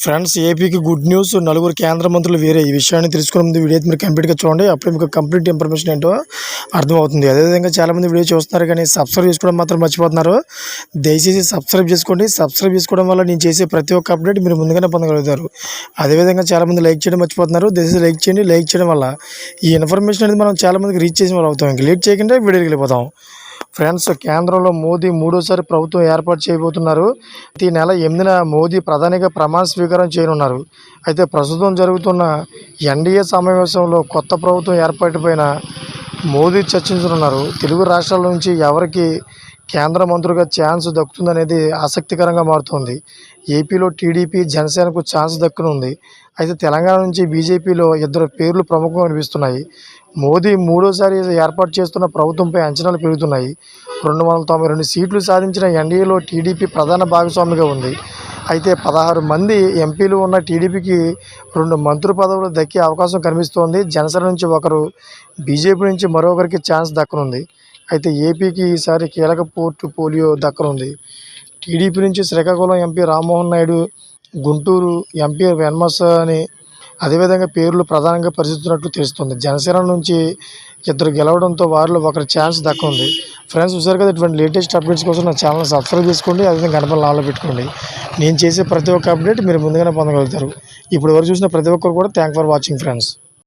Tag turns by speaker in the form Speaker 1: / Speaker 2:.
Speaker 1: Friends, ఏపీకి good news. నలుగురు కేంద్ర మంత్రులు వేరే. ఈ విషయాన్ని తెలుసుకునే ముందు వీడియో మీరు కంప్లీట్గా చూడండి. అప్పుడు మీకు కంప్లీట్ ఇన్ఫర్మేషన్ ఏంటో అర్థమవుతుంది. అదేవిధంగా చాలామంది వీడియో చూస్తున్నారు కానీ సబ్స్క్రైబ్ చేసుకోవడం మాత్రం మర్చిపోతున్నారు. దయచేసి సబ్స్క్రైబ్ చేసుకోండి. సబ్స్క్రైబ్ చేసుకోవడం వల్ల నేను చేసే ప్రతి ఒక్క అప్డేట్ మీరు ముందుగానే పొందగలుగుతారు. అదేవిధంగా చాలామంది లైక్ చేయడం మర్చిపోతున్నారు. దయచేసి లైక్ చేయండి. లైక్ చేయడం వల్ల ఈ ఇన్ఫర్మేషన్ అనేది మనం చాలామందికి రీచ్ చేసిన వాళ్ళు అవుతాం. ఇంక లేట్ చేయకుండా వీడియోకి వెళ్ళిపోతాం. ఫ్రెండ్స్, కేంద్రంలో మోదీ మూడోసారి ప్రభుత్వం ఏర్పాటు చేయబోతున్నారు. ఈ నెల 8న మోదీ ప్రధానిగా ప్రమాణ స్వీకారం చేయనున్నారు. అయితే ప్రస్తుతం జరుగుతున్న ఎన్డీఏ సమావేశంలో కొత్త ప్రభుత్వం ఏర్పాటుపైన మోదీ చర్చించనున్నారు. తెలుగు రాష్ట్రాల నుంచి ఎవరికి కేంద్ర మంత్రులుగా ఛాన్స్ దక్కుతుందనేది ఆసక్తికరంగా మారుతోంది. ఏపీలో టీడీపీ, జనసేనకు ఛాన్స్ దక్కనుంది. అయితే తెలంగాణ నుంచి బీజేపీలో ఇద్దరు పేర్లు ప్రముఖంగా అనిపిస్తున్నాయి. మోదీ మూడోసారి ఏర్పాటు చేస్తున్న ప్రభుత్వంపై అంచనాలు పెరుగుతున్నాయి. 292 సీట్లు సాధించిన ఎన్డీఏలో టీడీపీ ప్రధాన భాగస్వామిగా ఉంది. అయితే 16 మంది ఎంపీలు ఉన్న టీడీపీకి 2 మంత్రి పదవులు దక్కే అవకాశం కనిపిస్తోంది. జనసేన నుంచి ఒకరు, బీజేపీ నుంచి మరొకరికి ఛాన్స్ దక్కనుంది. అయితే ఏపీకి ఈసారి కీలక పోలియో దక్కనుంది. టీడీపీ నుంచి శ్రీకాకుళం ఎంపీ రామ్మోహన్ నాయుడు, గుంటూరు ఎంపీ వెన్మసాని అదేవిధంగా పేర్లు ప్రధానంగా పరిశీలిస్తున్నట్లు తెలుస్తుంది. జనసేన నుంచి ఇద్దరు గెలవడంతో వారిలో ఒకరి ఛాన్స్ దక్కనుంది. ఫ్రెండ్స్, చూసారు కదా, ఇటువంటి లేటెస్ట్ అప్డేట్స్ కోసం నా ఛానల్ సబ్స్క్రైబ్ చేసుకోండి. అదేవిధంగా గడపలు ఆన్లో పెట్టుకోండి. నేను చేసే ప్రతి ఒక్క అప్డేట్ మీరు ముందుగానే పొందగలుగుతారు. ఇప్పుడు వరకు చూసిన ప్రతి ఒక్కరు కూడా థ్యాంక్ ఫర్ వాచింగ్ ఫ్రెండ్స్.